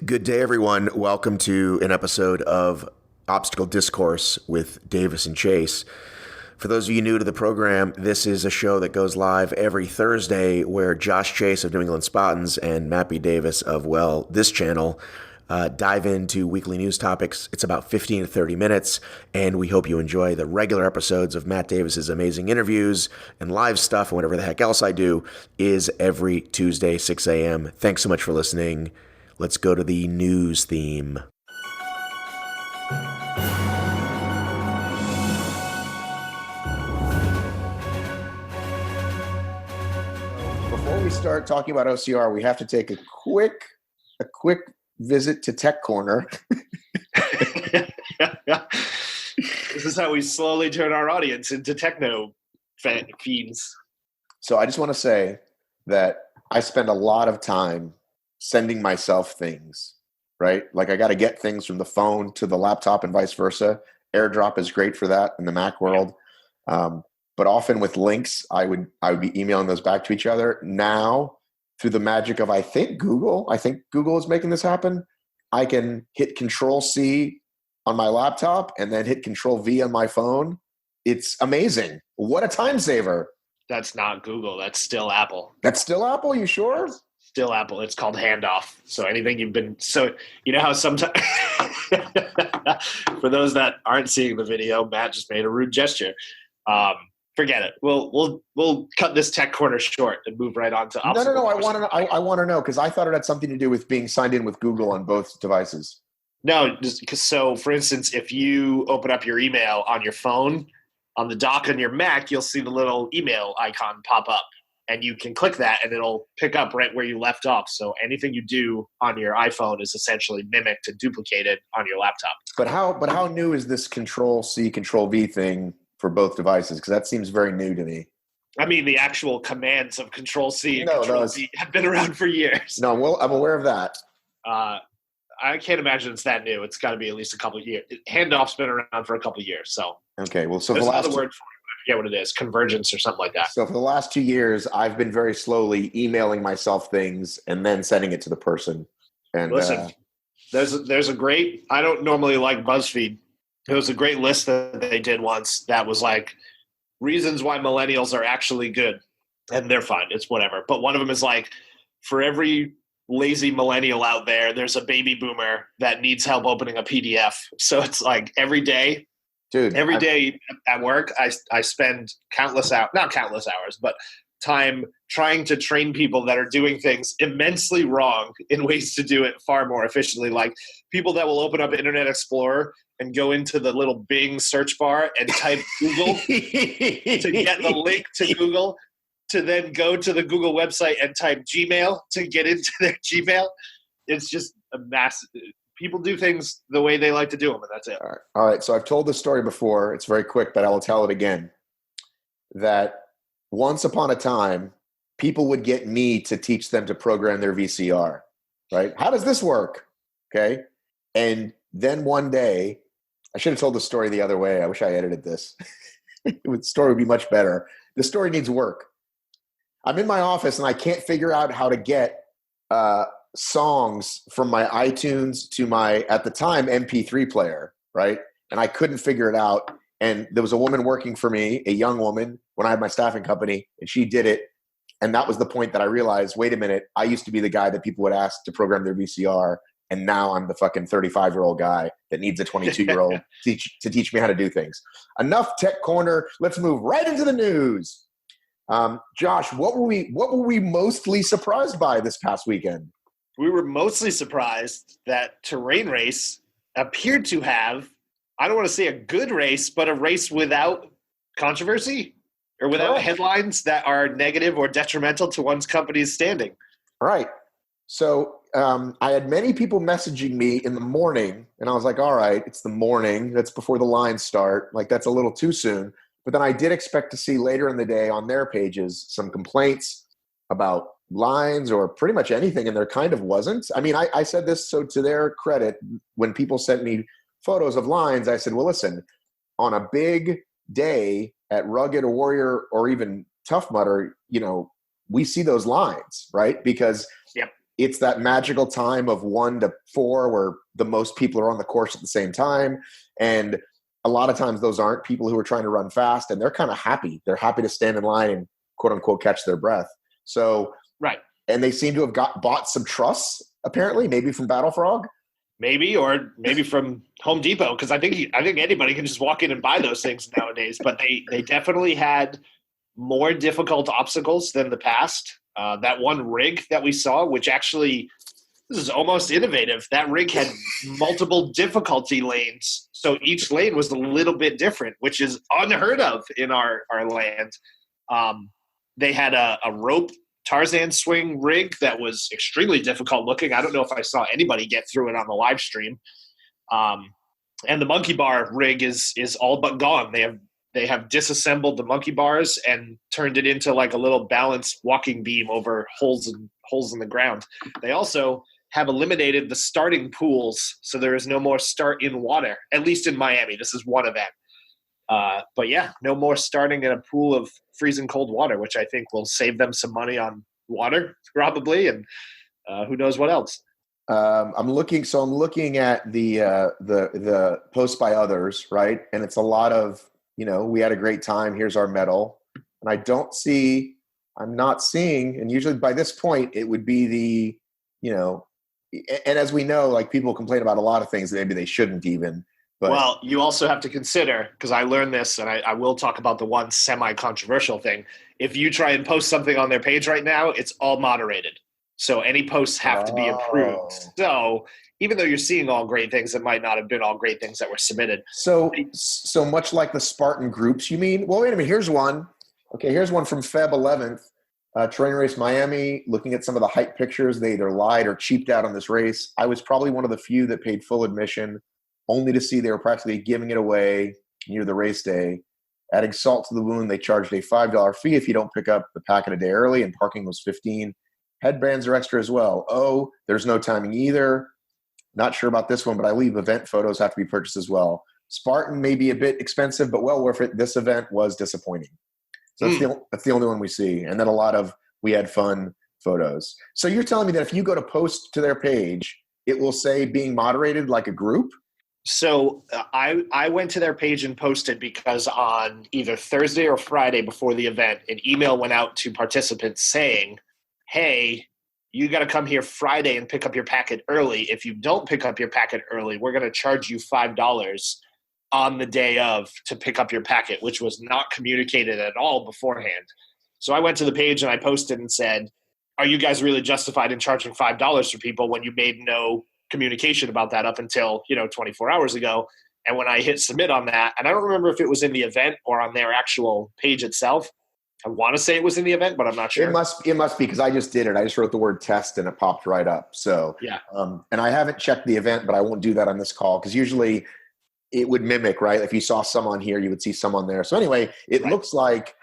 Good day, everyone. Welcome to an episode of Obstacle Discourse with Davis and Chace. For those of you new to the program, this is a show that goes live every Thursday where Josh Chace of New England Spartans and Matt B. Davis of, this channel dive into weekly news topics. It's about 15 to 30 minutes, and we hope you enjoy the regular episodes of Matt Davis's amazing interviews and live stuff and whatever the heck else I do is every Tuesday, 6 a.m. Thanks so much for listening. Let's go to the news theme. Before we start talking about OCR, we have to take a quick visit to Tech Corner. This is how we slowly turn our audience into techno fiends. So I just want to say that I spend a lot of time sending myself things, right? Like I got to get things from the phone to the laptop and vice versa. AirDrop is great for that in the Mac world. But often with links, I would be emailing those back to each other. Now, through the magic of, I think Google is making this happen. I can hit Control-C on my laptop and then hit Control-V on my phone. It's amazing. What a time saver. That's not Google. That's still Apple. That's still Apple? You sure? Still Apple. It's called handoff. So anything you know how sometimes for those that aren't seeing the video, Matt just made a rude gesture. Forget it. We'll cut this tech corner short and move right on to obstacle. No. I want to know because I thought it had something to do with being signed in with Google on both devices. No, so for instance, if you open up your email on your phone, on the dock on your Mac, you'll see the little email icon pop up. And you can click that, and it'll pick up right where you left off. So anything you do on your iPhone is essentially mimicked and duplicated on your laptop. But how new is this Control-C, Control-V thing for both devices? Because that seems very new to me. I mean, the actual commands of Control-C and Control-V have been around for years. No, well, I'm aware of that. I can't imagine it's that new. It's got to be at least a couple of years. Handoff's been around for a couple of years. So okay, well, so there's the last another word for it. I forget what it is, convergence or something like that. So for the last 2 years, I've been very slowly emailing myself things and then sending it to the person. And listen, there's a great. I don't normally like BuzzFeed. It was a great list that they did once that was like reasons why millennials are actually good, and they're fine. It's whatever. But one of them is like, for every lazy millennial out there, there's a baby boomer that needs help opening a PDF. So it's like every day. Dude, every day at work, I spend not countless hours, but time trying to train people that are doing things immensely wrong in ways to do it far more efficiently. Like people that will open up Internet Explorer and go into the little Bing search bar and type Google to get the link to Google, to then go to the Google website and type Gmail to get into their Gmail. It's just a massive. People do things the way they like to do them, and that's it. All right. So I've told this story before. It's very quick, but I will tell it again. That once upon a time, people would get me to teach them to program their VCR, right? How does this work? Okay. And then one day, I should have told the story the other way. I wish I edited this. The story would be much better. The story needs work. I'm in my office, and I can't figure out how to get songs from my iTunes to my, at the time, MP3 player, right? And I couldn't figure it out. And there was a woman working for me, a young woman, when I had my staffing company, and she did it. And that was the point that I realized, wait a minute, I used to be the guy that people would ask to program their VCR, and now I'm the fucking 35-year-old guy that needs a 22-year-old to teach me how to do things. Enough tech corner. Let's move right into the news. Josh, what were we mostly surprised by this past weekend? We were mostly surprised that Terrain Race appeared to have, I don't want to say a good race, but a race without controversy or without headlines that are negative or detrimental to one's company's standing. Right. So I had many people messaging me in the morning, and I was like, all right, it's the morning. That's before the lines start. Like, that's a little too soon. But then I did expect to see later in the day on their pages some complaints about lines or pretty much anything, and there kind of wasn't. I mean, I said this, so to their credit, when people sent me photos of lines, I said, well, listen, on a big day at Rugged or Warrior or even Tough Mudder, we see those lines, right? Because it's that magical time of 1 to 4 where the most people are on the course at the same time. And a lot of times those aren't people who are trying to run fast, and they're kind of happy. They're happy to stand in line and quote unquote catch their breath. So, right. And they seem to have bought some truss, apparently, maybe from Battle Frog. Maybe, or maybe from Home Depot, because I think anybody can just walk in and buy those things nowadays. But they definitely had more difficult obstacles than the past. That one rig that we saw, which actually, this is almost innovative. That rig had multiple difficulty lanes, so each lane was a little bit different, which is unheard of in our land. They had a rope Tarzan swing rig that was extremely difficult looking. I don't know if I saw anybody get through it on the live stream. And the monkey bar rig is all but gone. They have disassembled the monkey bars and turned it into like a little balanced walking beam over holes in the ground. They also have eliminated the starting pools, so there is no more start in water, at least in Miami. This is one event. But yeah, no more starting in a pool of freezing cold water, which I think will save them some money on water probably, and who knows what else. I'm looking at the post by others, right? And it's a lot of, we had a great time. Here's our medal. And I'm not seeing, and usually by this point it would be and as we know, like people complain about a lot of things that maybe they shouldn't even. But, well, you also have to consider, because I learned this, and I will talk about the one semi-controversial thing. If you try and post something on their page right now, it's all moderated. So any posts have to be approved. So even though you're seeing all great things, it might not have been all great things that were submitted. So much like the Spartan groups, you mean? Well, wait a minute. Here's one. Okay, here's one from Feb 11th. Terrain Race Miami, looking at some of the hype pictures, they either lied or cheaped out on this race. I was probably one of the few that paid full admission, only to see they were practically giving it away near the race day. Adding salt to the wound, they charged a $5 fee if you don't pick up the packet a day early, and parking was $15. Headbands are extra as well. Oh, there's no timing either. Not sure about this one, but I believe event photos have to be purchased as well. Spartan may be a bit expensive, but well worth it. This event was disappointing. So that's the only one we see. And then a lot of we had fun photos. So you're telling me that if you go to post to their page, it will say being moderated like a group? So I went to their page and posted because on either Thursday or Friday before the event, an email went out to participants saying, hey, you got to come here Friday and pick up your packet early. If you don't pick up your packet early, we're going to charge you $5 on the day of to pick up your packet, which was not communicated at all beforehand. So I went to the page and I posted and said, are you guys really justified in charging $5 for people when you made no communication about that up until 24 hours ago? And when I hit submit on that, and I don't remember if it was in the event or on their actual page itself. I want to say it was in the event, but I'm not sure. It must be because I just did it. I just wrote the word test and it popped right up. So yeah. And I haven't checked the event, but I won't do that on this call because usually it would mimic, right? If you saw some on here, you would see some on there. So anyway, it looks like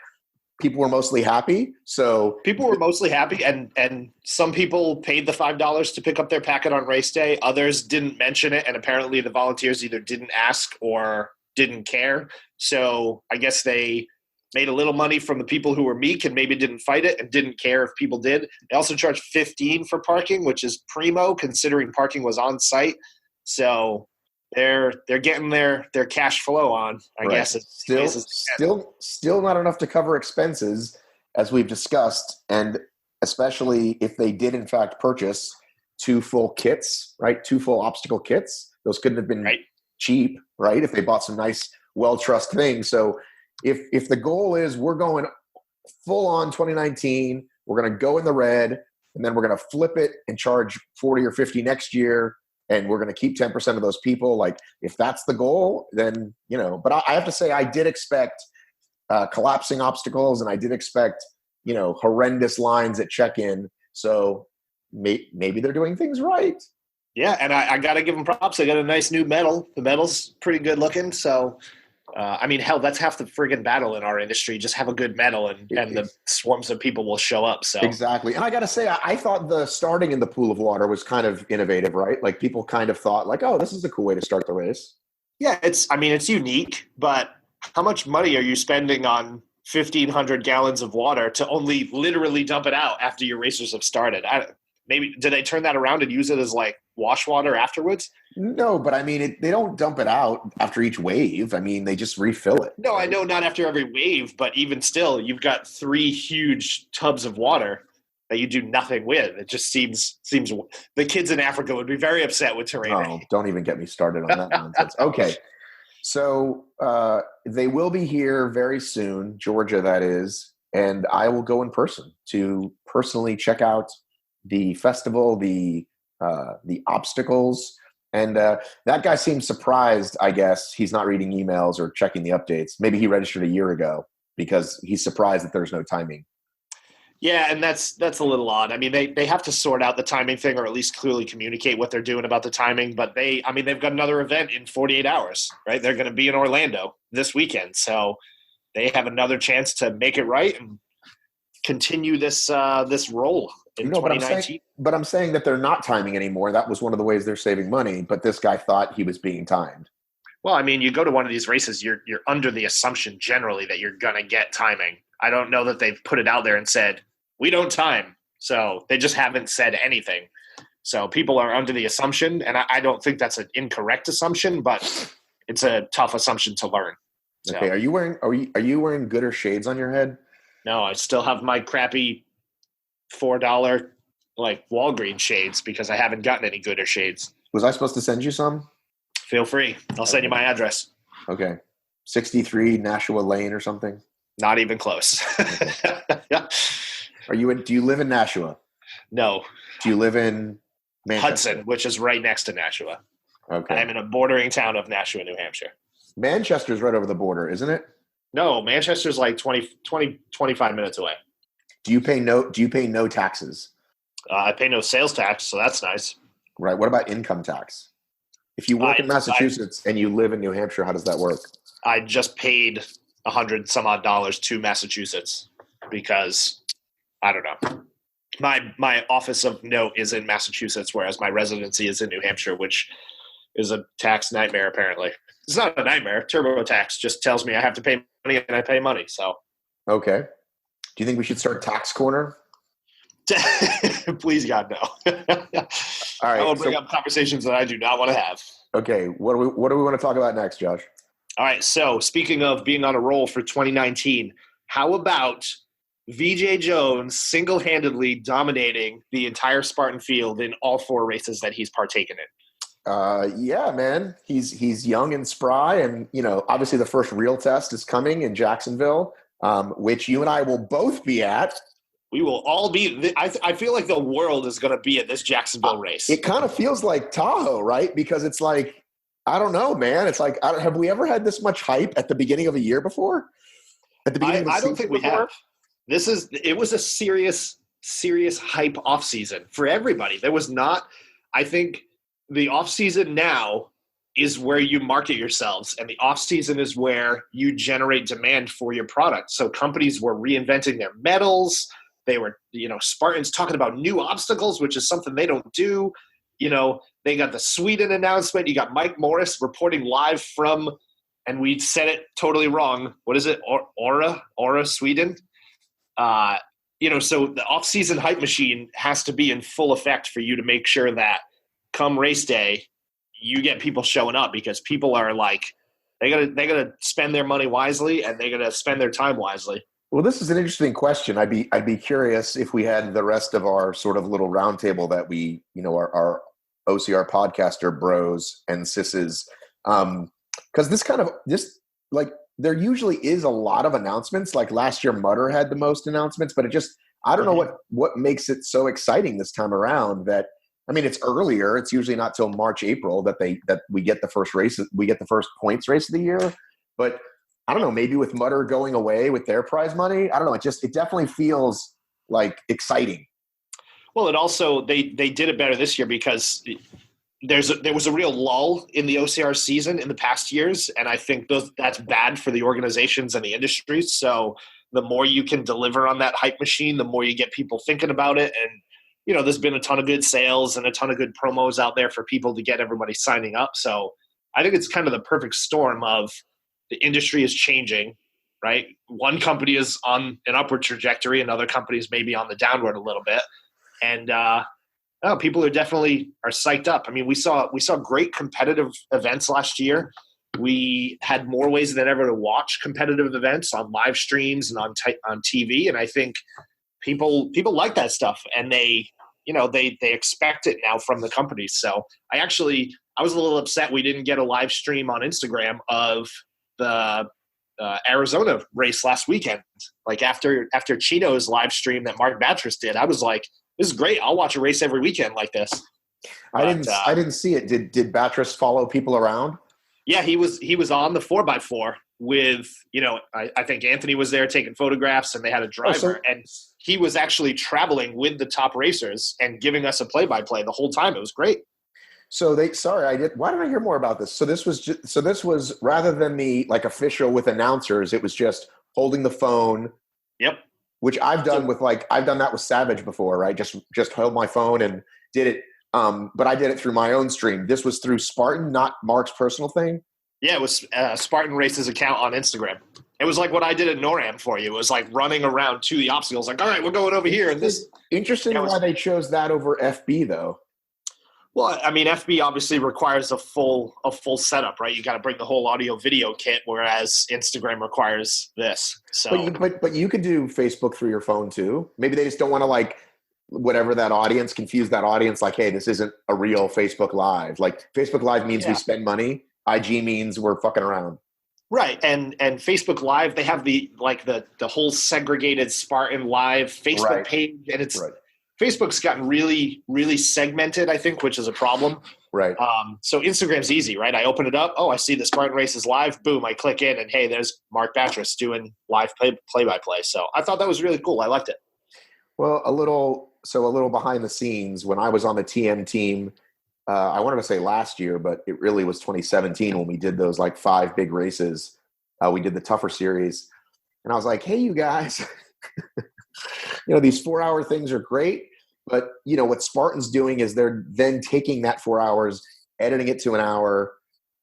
people were mostly happy. So people were mostly happy, and some people paid the $5 to pick up their packet on race day. Others didn't mention it, and apparently the volunteers either didn't ask or didn't care. So I guess they made a little money from the people who were meek and maybe didn't fight it and didn't care if people did. They also charged $15 for parking, which is primo considering parking was on site. So they're getting their cash flow on, I guess. It's still not enough to cover expenses, as we've discussed, and especially if they did in fact purchase 2 full kits, right? 2 full obstacle kits. Those couldn't have been cheap, right? If they bought some nice, well-trussed things. So if the goal is we're going full on 2019, we're going to go in the red, and then we're going to flip it and charge 40 or 50 next year, and we're going to keep 10% of those people. Like, if that's the goal, then, but I have to say I did expect collapsing obstacles, and I did expect, horrendous lines at check-in. So maybe they're doing things right. Yeah, and I got to give them props. They got a nice new medal. The medal's pretty good looking. So, hell, that's half the friggin' battle in our industry. Just have a good medal, and the swarms of people will show up. So exactly. And I got to say, I thought the starting in the pool of water was kind of innovative, right? Like people kind of thought like, oh, this is a cool way to start the race. Yeah, it's unique, but how much money are you spending on 1,500 gallons of water to only literally dump it out after your racers have started? maybe did they turn that around and use it as like wash water afterwards? No, but I mean, they don't dump it out after each wave. I mean, they just refill it. No, I know not after every wave, but even still, you've got 3 huge tubs of water that you do nothing with. It just seems the kids in Africa would be very upset with terrain. Oh, don't even get me started on that nonsense. Okay. So they will be here very soon, Georgia, that is, and I will go in person to personally check out the festival, the obstacles. And that guy seems surprised, I guess. He's not reading emails or checking the updates. Maybe he registered a year ago because he's surprised that there's no timing. Yeah, and that's a little odd. I mean, they have to sort out the timing thing, or at least clearly communicate what they're doing about the timing. But they've got another event in 48 hours, right? They're going to be in Orlando this weekend, so they have another chance to make it right and continue this role in 2019. But I'm saying that they're not timing anymore. That was one of the ways they're saving money. But this guy thought he was being timed. Well, I mean, you go to one of these races, you're under the assumption generally that you're going to get timing. I don't know that they've put it out there and said, we don't time. So they just haven't said anything. So people are under the assumption, and I don't think that's an incorrect assumption, but it's a tough assumption to learn. So, okay, are you wearing Gooder shades on your head? No, I still have my crappy $4 like Walgreens shades because I haven't gotten any Gooder shades. Was I supposed to send you some? Feel free. I'll send you my address. Okay. 63 Nashua Lane or something? Not even close. Yeah. Do you live in Nashua? No. Do you live in Manchester? Hudson, which is right next to Nashua. Okay. I'm in a bordering town of Nashua, New Hampshire. Manchester's right over the border, isn't it? No, Manchester's like 25 minutes away. Do you pay no taxes? I pay no sales tax, so that's nice. Right. What about income tax? If you work in Massachusetts and you live in New Hampshire, how does that work? I just paid $100 some odd to Massachusetts because I don't know. My office of note is in Massachusetts, whereas my residency is in New Hampshire, which is a tax nightmare. Apparently, it's not a nightmare. TurboTax just tells me I have to pay money, and I pay money. So, okay. Do you think we should start Tax Corner? Please, God, no. All right. I will bring up conversations that I do not want to have. Okay. What do we want to talk about next, Josh? All right. So, speaking of being on a roll for 2019, how about VJ Jones single-handedly dominating the entire Spartan field in all 4 races that he's partaken in? Yeah, man. He's young and spry, and obviously the first real test is coming in Jacksonville, which you and I will both be at. We will all be. I feel like the world is going to be at this Jacksonville race. It kind of feels like Tahoe, right? Because it's like, I don't know, man. It's like, have we ever had this much hype at the beginning of a year before? At the beginning of the season? I don't think we have. It was a serious hype off season for everybody. There was not. I think the off season now is where you market yourselves, and the off season is where you generate demand for your product. So companies were reinventing their medals. They were, Spartans talking about new obstacles, which is something they don't do. They got the Sweden announcement. You got Mike Morris reporting live from, and we said it totally wrong. What is it? Aura, Sweden. So the off-season hype machine has to be in full effect for you to make sure that come race day, you get people showing up, because people are like, they gotta spend their money wisely, and they gotta spend their time wisely. Well, this is an interesting question. I'd be curious if we had the rest of our sort of little roundtable that we, our OCR podcaster bros and sisses, because this there usually is a lot of announcements. Like last year, Mutter had the most announcements, but I don't know what makes it so exciting this time around. That, I mean, it's earlier. It's usually not till March, April that we get the first race. We get the first points race of the year, but I don't know, maybe with Mutter going away with their prize money, I don't know. It definitely feels like exciting. Well, it also, they did it better this year because there was a real lull in the OCR season in the past years. And I think that's bad for the organizations and the industries. So the more you can deliver on that hype machine, the more you get people thinking about it. And, there's been a ton of good sales and a ton of good promos out there for people to get everybody signing up. So I think it's kind of the perfect storm of, the industry is changing, right? One company is on an upward trajectory, and other companies maybe on the downward a little bit. And Oh, people are definitely psyched up. I mean, we saw great competitive events last year. We had more ways than ever to watch competitive events on live streams and on TV, and I think people like that stuff, and they expect it now from the companies. So I was a little upset we didn't get a live stream on Instagram of the Arizona race last weekend. Like after Chino's live stream that Mark Batris did, I was like, this is great. I'll watch a race every weekend like this. I didn't see it. Did Batris follow people around? Yeah, he was on the 4x4 with, I think Anthony was there taking photographs, and they had a driver, and he was actually traveling with the top racers and giving us a play-by-play the whole time. It was great. So why didn't I hear more about this? So this was rather than the like official with announcers, it was just holding the phone. Yep. Which I've done I've done that with Savage before, right? Just held my phone and did it. But I did it through my own stream. This was through Spartan, not Mark's personal thing. Yeah, it was Spartan Race's account on Instagram. It was like what I did at NORAM for you. It was like running around to the obstacles, like, all right, we're going over here. And this interesting why they chose that over FB though. Well, I mean, FB obviously requires a full setup, right? You got to bring the whole audio video kit, whereas Instagram requires this. So, but you could do Facebook through your phone too. Maybe they just don't want to like whatever that audience, confuse that audience. Like, hey, this isn't a real Facebook Live. Like Facebook Live means we spend money. IG means we're fucking around. Right, and Facebook Live, they have the whole segregated Spartan Live Facebook page, and it's Facebook's gotten really, really segmented, I think, which is a problem. Right. So Instagram's easy, right? I open it up. Oh, I see the Spartan Race is live. Boom, I click in, and hey, there's Mark Batris doing live play-by-play. So I thought that was really cool. I liked it. Well, a little behind the scenes, when I was on the TM team, I wanted to say last year, but it really was 2017 when we did those like 5 big races. We did the tougher series, and I was like, hey, you guys, these 4-hour things are great, but what Spartan's doing is they're then taking that 4 hours, editing it to an hour,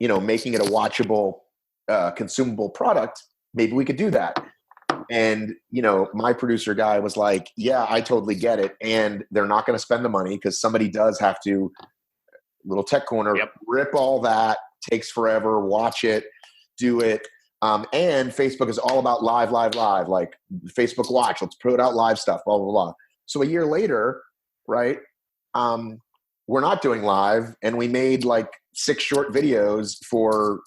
making it a watchable, consumable product. Maybe we could do that. And, my producer guy was like, yeah, I totally get it. And they're not going to spend the money because somebody does have to, little tech corner, rip all that, takes forever, watch it, do it. And Facebook is all about live, like Facebook Watch, let's put out live stuff, blah, blah, blah. So a year later, right, we're not doing live, and we made like 6 short videos for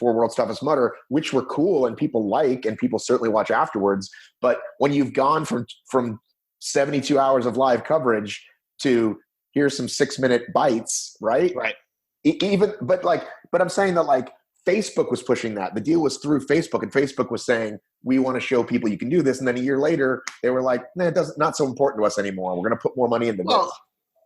World's Toughest Mudder, which were cool and people like, and people certainly watch afterwards. But when you've gone from 72 hours of live coverage to here's some 6-minute bites, right? Right. But I'm saying that like Facebook was pushing that. The deal was through Facebook, and Facebook was saying, we want to show people you can do this. And then a year later, they were like, nah, not so important to us anymore. We're going to put more money into this.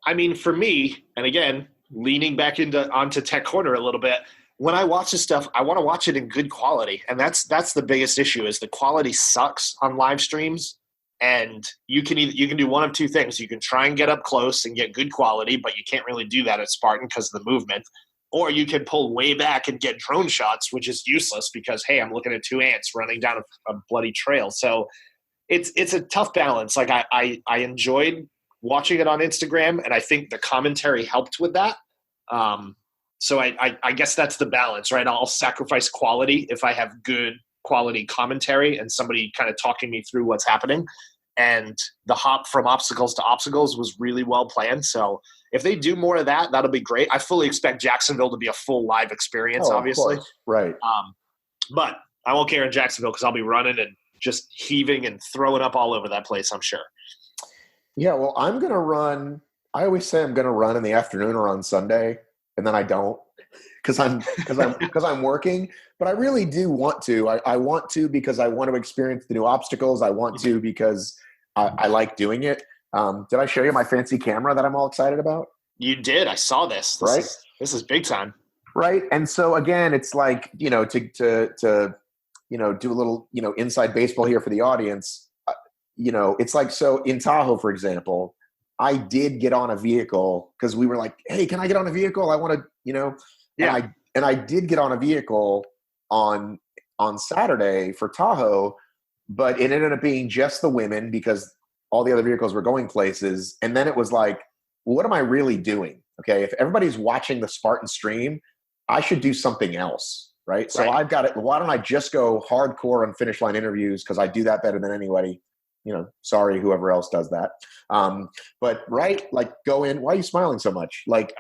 I mean, for me, and again, leaning back onto Tech Corner a little bit, when I watch this stuff, I want to watch it in good quality. And that's the biggest issue is the quality sucks on live streams. And you can do one of two things. You can try and get up close and get good quality, but you can't really do that at Spartan because of the movement. Or you can pull way back and get drone shots, which is useless because, hey, I'm looking at 2 ants running down a bloody trail. So it's a tough balance. Like I enjoyed watching it on Instagram, and I think the commentary helped with that. So I guess that's the balance, right? I'll sacrifice quality if I have good quality commentary and somebody kind of talking me through what's happening. And the hop from obstacles to obstacles was really well planned. So if they do more of that, that'll be great. I fully expect Jacksonville to be a full live experience, obviously. Right. But I won't care in Jacksonville because I'll be running and just heaving and throwing up all over that place, I'm sure. Yeah, well, I'm going to run. I always say I'm going to run in the afternoon or on Sunday, and then I don't because I'm working. But I really do want to. I want to because I want to experience the new obstacles. I want to because I like doing it. Did I show you my fancy camera that I'm all excited about? You did. I saw this. This is big time. Right. And so again, it's like, to do a little, inside baseball here for the audience. It's like, so in Tahoe, for example, I did get on a vehicle because we were like, hey, can I get on a vehicle? I want to, Yeah. And I did get on a vehicle on Saturday for Tahoe, but it ended up being just the women because all the other vehicles were going places. And then it was like, what am I really doing? Okay, if everybody's watching the Spartan stream, I should do something else, right? So I've got it. Why don't I just go hardcore on finish line interviews, because I do that better than anybody. Sorry, whoever else does that. But like go in. Why are you smiling so much? Like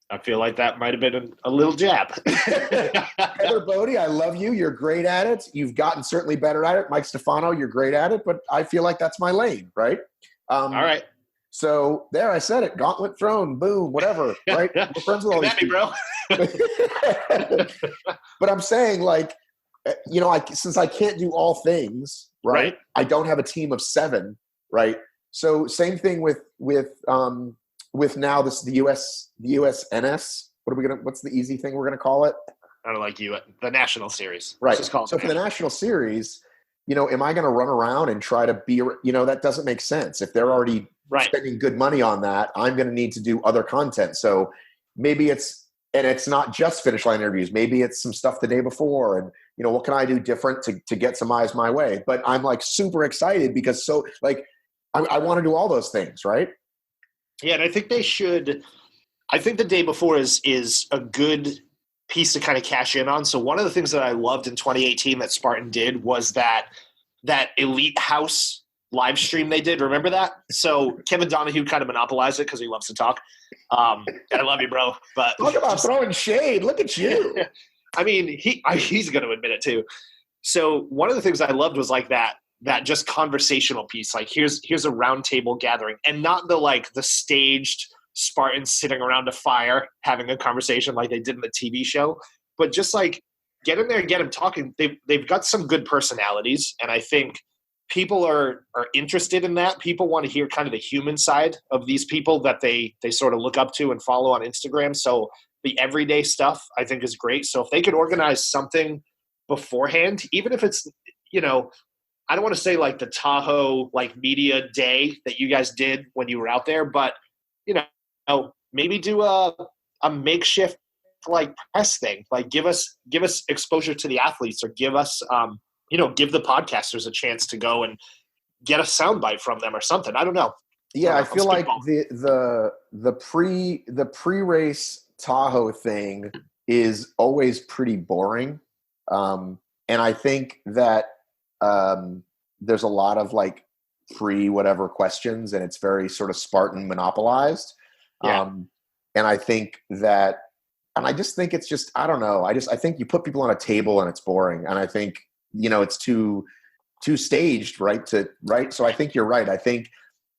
I feel like that might have been a little jab. Heather Bodie, I love you. You're great at it. You've gotten certainly better at it. Mike Stefano, you're great at it. But I feel like that's my lane, right? All right. So there, I said it. Gauntlet thrown, boom, whatever, right? We're friends with all these people. Bro. But I'm saying, like, since I can't do all things, right? I don't have a team of 7, right? So same thing with now the USNS. What's the easy thing we're gonna call it? I don't like the national series. Right. So for the national series, am I gonna run around and try to be? That doesn't make sense. If they're already spending good money on that, I'm gonna need to do other content. So maybe it's not just finish line interviews. Maybe it's some stuff the day before, and what can I do different to get some eyes my way? But I'm like super excited because I want to do all those things, right? Yeah, and I think they should. I think the day before is a good piece to kind of cash in on. So one of the things that I loved in 2018 that Spartan did was that Elite House live stream they did. Remember that? So Kevin Donahue kind of monopolized it because he loves to talk. And I love you, bro. But talk about throwing shade. Look at you. I mean, he's going to admit it too. So one of the things I loved was like that just conversational piece. Like here's a round table gathering, and not the staged Spartans sitting around a fire having a conversation like they did in the TV show, but just like get in there and get them talking. They've got some good personalities, and I think people are interested in that. People want to hear kind of the human side of these people that they sort of look up to and follow on Instagram. So the everyday stuff I think is great. So if they could organize something beforehand, even if it's, I don't want to say like the Tahoe like media day that you guys did when you were out there, but maybe do a makeshift like press thing, like give us exposure to the athletes, or give us give the podcasters a chance to go and get a soundbite from them or something. I don't know. Yeah, I feel like the pre-race Tahoe thing is always pretty boring, and I think that there's a lot of like free whatever questions, and it's very sort of Spartan monopolized. Yeah. And I think that, and I just think it's just, I don't know. I think you put people on a table and it's boring. And I think, it's too staged, right? So I think you're right. I think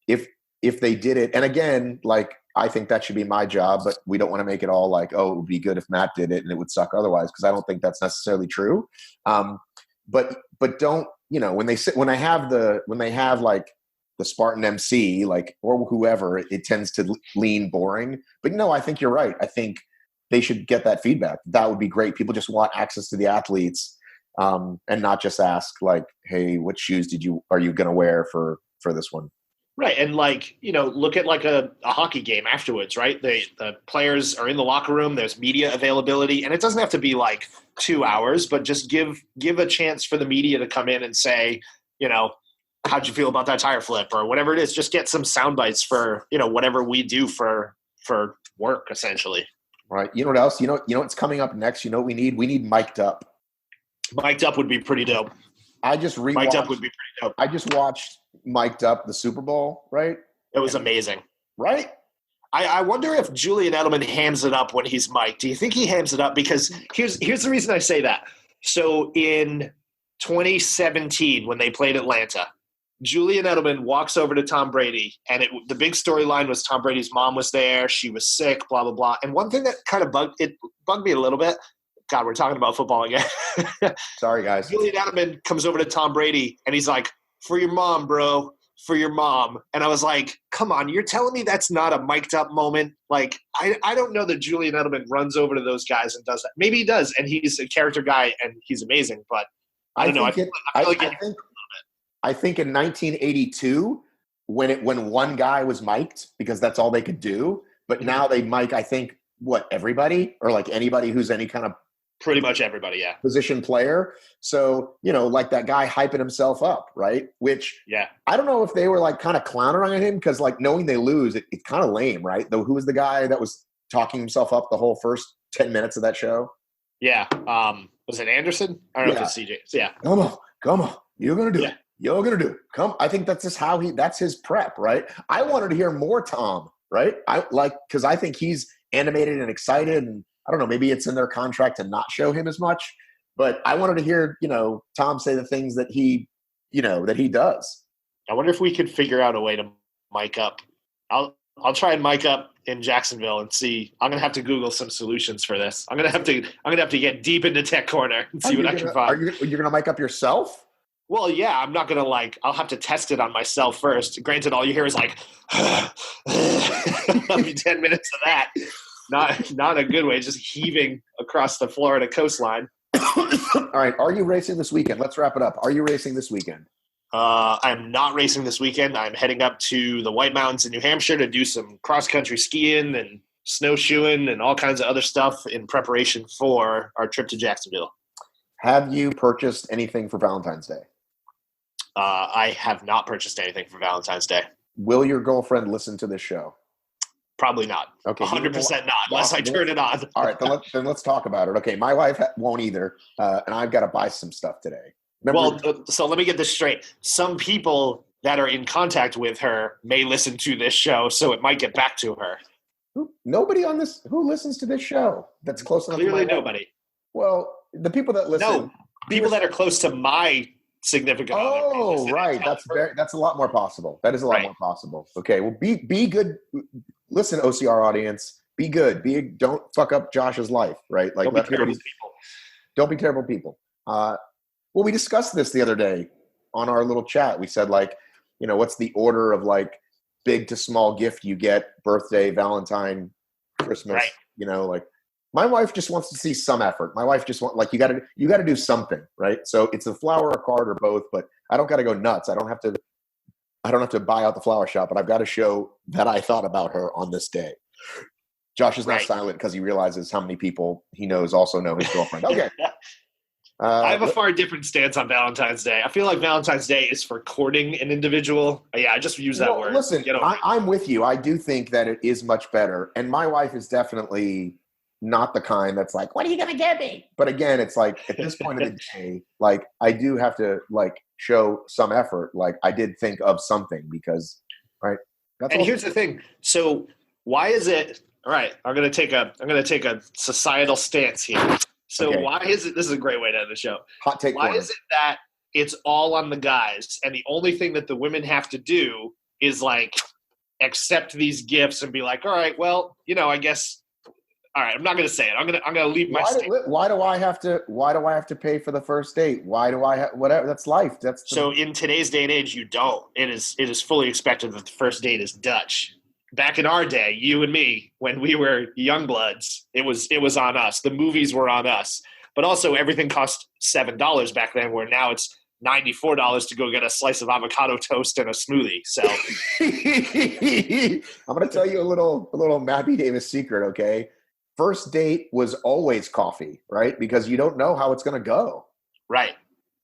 if they did it, and again, like, I think that should be my job, but we don't want to make it all like, oh, it would be good if Matt did it and it would suck otherwise, because I don't think that's necessarily true. But don't, when they have like the Spartan MC, like, or whoever, it tends to lean boring. But no, I think you're right. I think they should get that feedback. That would be great. People just want access to the athletes, and not just ask like, hey, what shoes are you going to wear for this one? Right. And like, look at like a hockey game afterwards, right? The players are in the locker room, there's media availability, and it doesn't have to be like 2 hours, but just give a chance for the media to come in and say, how'd you feel about that tire flip or whatever it is. Just get some sound bites for, whatever we do for work, essentially. Right. You know what else? What's coming up next? You know what we need? We need Mic'd Up. Mic'd Up would be pretty dope. Mic'd Up would be pretty dope. I just watched Mic'd Up, the Super Bowl, right? It was amazing. Right? I wonder if Julian Edelman hams it up when he's mic'd. Do you think he hams it up? Because here's the reason I say that. So in 2017, when they played Atlanta, Julian Edelman walks over to Tom Brady, and the big storyline was Tom Brady's mom was there. She was sick, blah, blah, blah. And one thing that kind of bugged me a little bit. God, we're talking about football again. Sorry, guys. Julian Edelman comes over to Tom Brady, and he's like, for your mom, bro, for your mom. And I was like, come on, you're telling me that's not a mic'd up moment? Like, I don't know that Julian Edelman runs over to those guys and does that. Maybe he does, and he's a character guy, and he's amazing. But I don't know. I think in 1982, when one guy was mic'd, because that's all they could do, but now they mic, I think, everybody, or like anybody who's any kind of Pretty much everybody, yeah. Position player. So, like that guy hyping himself up, right? Which I don't know if they were like kind of clowning on him because like knowing they lose, it's kind of lame, right? Though who was the guy that was talking himself up the whole first 10 minutes of that show? Yeah. Was it Anderson? I don't know if it's CJ. Yeah. Come on. You're going to do it. You're going to do it. Come. I think that's just that's his prep, right? I wanted to hear more Tom, right? Because I think he's animated and excited, and I don't know, maybe it's in their contract to not show him as much, but I wanted to hear, Tom say the things that he does. I wonder if we could figure out a way to mic up. I'll try and mic up in Jacksonville and see. I'm gonna have to Google some solutions for this. I'm gonna have to get deep into Tech Corner and see what I can find. You're gonna mic up yourself? Well, yeah, I'm not gonna I'll have to test it on myself first. Granted, all you hear is I'll be 10 minutes of that. Not a good way, just heaving across the Florida coastline. All right, are you racing this weekend? Let's wrap it up. Are you racing this weekend? I'm not racing this weekend. I'm heading up to the White Mountains in New Hampshire to do some cross-country skiing and snowshoeing and all kinds of other stuff in preparation for our trip to Jacksonville. Have you purchased anything for Valentine's Day? I have not purchased anything for Valentine's Day. Will your girlfriend listen to this show? Probably not. Okay, 100% not, unless I turn it on. All right, then let's talk about it. Okay, my wife won't either, and I've got to buy some stuff today. So let me get this straight. Some people that are in contact with her may listen to this show, so it might get back to her. Nobody on this who listens to this show that's close enough. Clearly, nobody. Well, the people that listen. No, people that are close to my significant other. Oh, right. That's a lot more possible. That is a lot more possible. Okay, well, be good. Listen, OCR audience, be good. Don't fuck up Josh's life, right? Like, don't be terrible people. Don't be terrible people. Well, we discussed this the other day on our little chat. We said, what's the order of big to small gift you get, birthday, Valentine, Christmas, right. My wife just wants to see some effort. My wife just wants, you got to do something, right? So it's a flower, a card, or both, but I don't got to go nuts. I don't have to buy out the flower shop, but I've got to show that I thought about her on this day. Josh is now silent because he realizes how many people he knows also know his girlfriend. Okay. I have a far different stance on Valentine's Day. I feel like Valentine's Day is for courting an individual. Yeah, I just use that word. Listen, I'm with you. I do think that it is much better. And my wife is definitely not the kind that's like, what are you going to get me? But again, it's at this point of the day, I do have to show some effort. I did think of something because, right. Here's the thing. So why is it, all right, I'm going to take a societal stance here. So why is it, this is a great way to end the show. Hot take. Why is it that it's all on the guys and the only thing that the women have to do is accept these gifts and be like, all right, well, I guess, all right, I'm not going to say it. I'm going to leave my statement. Why do I have to pay for the first date? Why do I whatever? That's life. So in today's day and age, you don't. It is fully expected that the first date is Dutch. Back in our day, you and me, when we were young bloods, it was on us. The movies were on us. But also everything cost $7 back then, where now it's $94 to go get a slice of avocado toast and a smoothie. So I'm going to tell you a little Mappy Davis secret, okay? First date was always coffee, right? Because you don't know how it's going to go. Right.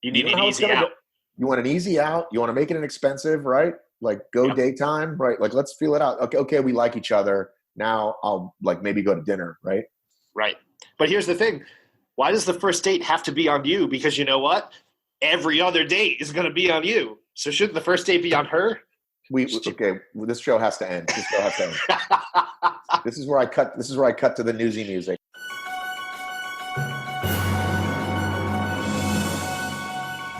You need an easy out. You want an easy out. You want to make it inexpensive, right? Daytime, right? Let's feel it out. Okay, we like each other. Now I'll maybe go to dinner, right? Right. But here's the thing. Why does the first date have to be on you? Because you know what? Every other date is going to be on you. So shouldn't the first date be on her? This show has to end. This is where I cut to the newsy music.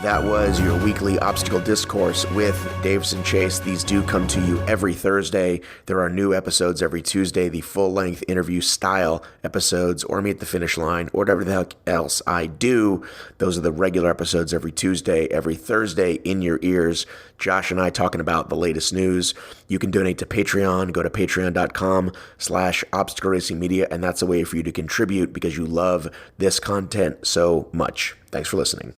That was your weekly obstacle discourse with Davis and Chace. These do come to you every Thursday. There are new episodes every Tuesday, the full-length interview style episodes, or Meet the Finish Line, or whatever the heck else I do. Those are the regular episodes every Tuesday, every Thursday in your ears. Josh and I talking about the latest news. You can donate to Patreon. Go to patreon.com/obstacle racing media, and that's a way for you to contribute because you love this content so much. Thanks for listening.